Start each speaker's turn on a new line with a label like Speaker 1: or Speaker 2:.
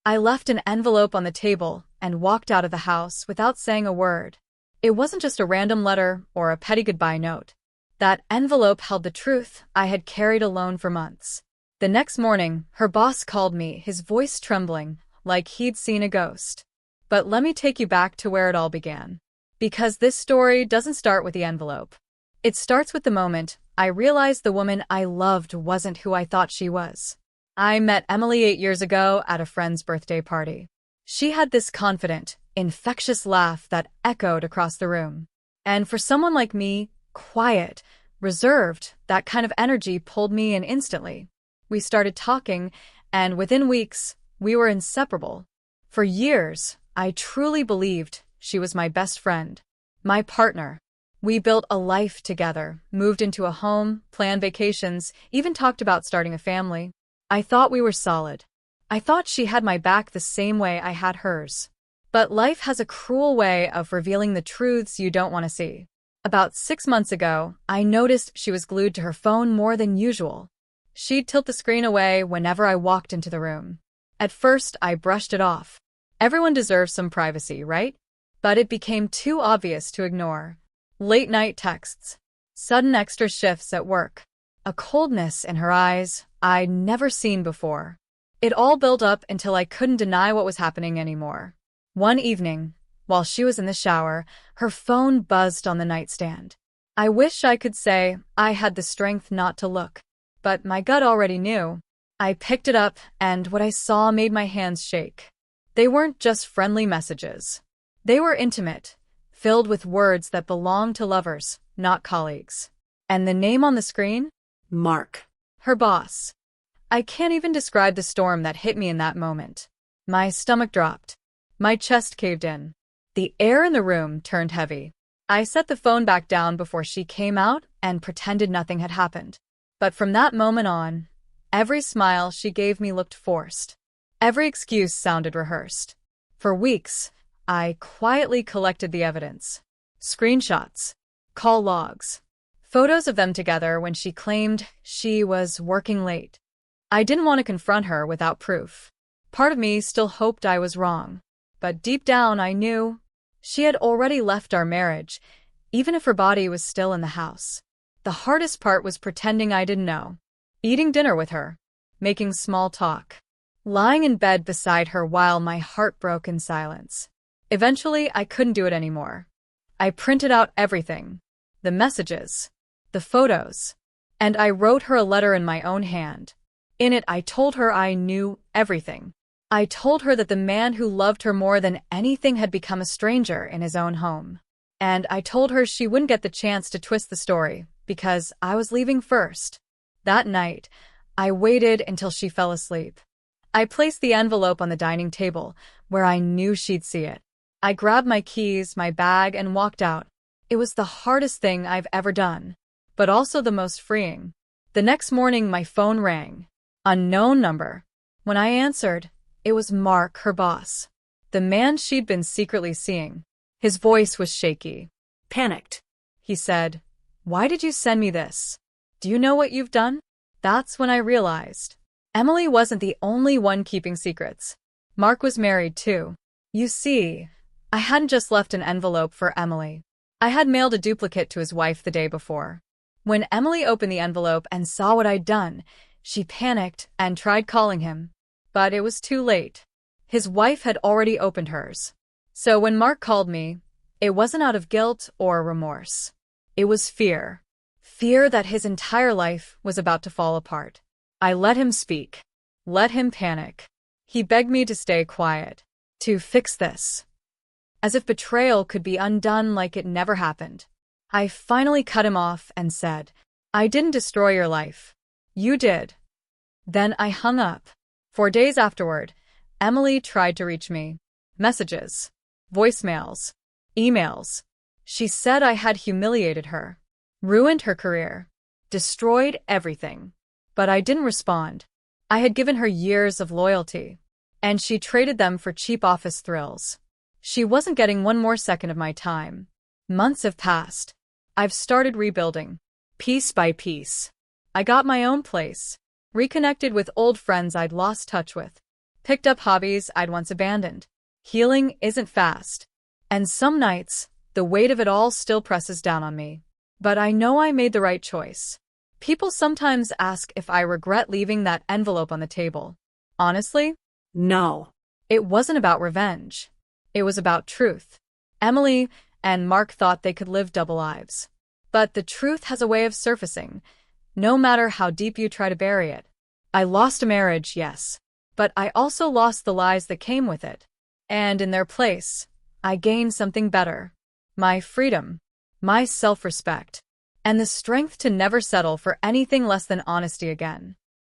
Speaker 1: I left an envelope on the table and walked out of the house without saying a word. It wasn't just a random letter or a petty goodbye note. That envelope held the truth I had carried alone for months. The next morning, her boss called me, his voice trembling, like he'd seen a ghost. But let me take you back to where it all began. Because this story doesn't start with the envelope. It starts with the moment I realized the woman I loved wasn't who I thought she was. I met Emily 8 years ago at a friend's birthday party. She had this confident, infectious laugh that echoed across the room. And for someone like me, quiet, reserved, that kind of energy pulled me in instantly. We started talking, and within weeks, we were inseparable. For years, I truly believed she was my best friend, my partner. We built a life together, moved into a home, planned vacations, even talked about starting a family. I thought we were solid. I thought she had my back the same way I had hers. But life has a cruel way of revealing the truths you don't want to see. About 6 months ago, I noticed she was glued to her phone more than usual. She'd tilt the screen away whenever I walked into the room. At first, I brushed it off. Everyone deserves some privacy, right? But it became too obvious to ignore. Late-night texts, sudden extra shifts at work, a coldness in her eyes I'd never seen before. It all built up until I couldn't deny what was happening anymore. One evening, while she was in the shower, her phone buzzed on the nightstand. I wish I could say I had the strength not to look, but my gut already knew. I picked it up, and what I saw made my hands shake. They weren't just friendly messages. They were intimate, filled with words that belonged to lovers, not colleagues. And the name on the screen?
Speaker 2: Mark.
Speaker 1: Her boss. I can't even describe the storm that hit me in that moment. My stomach dropped. My chest caved in. The air in the room turned heavy. I set the phone back down before she came out and pretended nothing had happened. But from that moment on, every smile she gave me looked forced. Every excuse sounded rehearsed. For weeks, I quietly collected the evidence. Screenshots, call logs, photos of them together when she claimed she was working late. I didn't want to confront her without proof. Part of me still hoped I was wrong. But deep down I knew she had already left our marriage, even if her body was still in the house. The hardest part was pretending I didn't know. Eating dinner with her, making small talk, lying in bed beside her while my heart broke in silence. Eventually, I couldn't do it anymore. I printed out everything, the messages, the photos, and I wrote her a letter in my own hand. In it, I told her I knew everything. I told her that the man who loved her more than anything had become a stranger in his own home. And I told her she wouldn't get the chance to twist the story because I was leaving first. That night, I waited until she fell asleep. I placed the envelope on the dining table where I knew she'd see it. I grabbed my keys, my bag, and walked out. It was the hardest thing I've ever done, but also the most freeing. The next morning, my phone rang. Unknown number. When I answered, it was Mark, her boss, the man she'd been secretly seeing. His voice was shaky.
Speaker 2: Panicked.
Speaker 1: He said, "Why did you send me this? Do you know what you've done?" That's when I realized Emily wasn't the only one keeping secrets. Mark was married too. You see, I hadn't just left an envelope for Emily. I had mailed a duplicate to his wife the day before. When Emily opened the envelope and saw what I'd done, she panicked and tried calling him. But it was too late. His wife had already opened hers. So when Mark called me, it wasn't out of guilt or remorse. It was fear. Fear that his entire life was about to fall apart. I let him speak. Let him panic. He begged me to stay quiet. To fix this. As if betrayal could be undone like it never happened. I finally cut him off and said, "I didn't destroy your life. You did." Then I hung up. For days afterward, Emily tried to reach me. Messages, voicemails, emails. She said I had humiliated her, ruined her career, destroyed everything. But I didn't respond. I had given her years of loyalty, and she traded them for cheap office thrills. She wasn't getting one more second of my time. Months have passed. I've started rebuilding, piece by piece. I got my own place, reconnected with old friends I'd lost touch with. Picked up hobbies I'd once abandoned. Healing isn't fast. And some nights, the weight of it all still presses down on me. But I know I made the right choice. People sometimes ask if I regret leaving that envelope on the table. Honestly,
Speaker 2: No.
Speaker 1: it wasn't about revenge. It was about truth. Emily and Mark thought they could live double lives. But the truth has a way of surfacing, no matter how deep you try to bury it. I lost a marriage, yes, but I also lost the lies that came with it. And in their place, I gained something better. My freedom, my self-respect, and the strength to never settle for anything less than honesty again.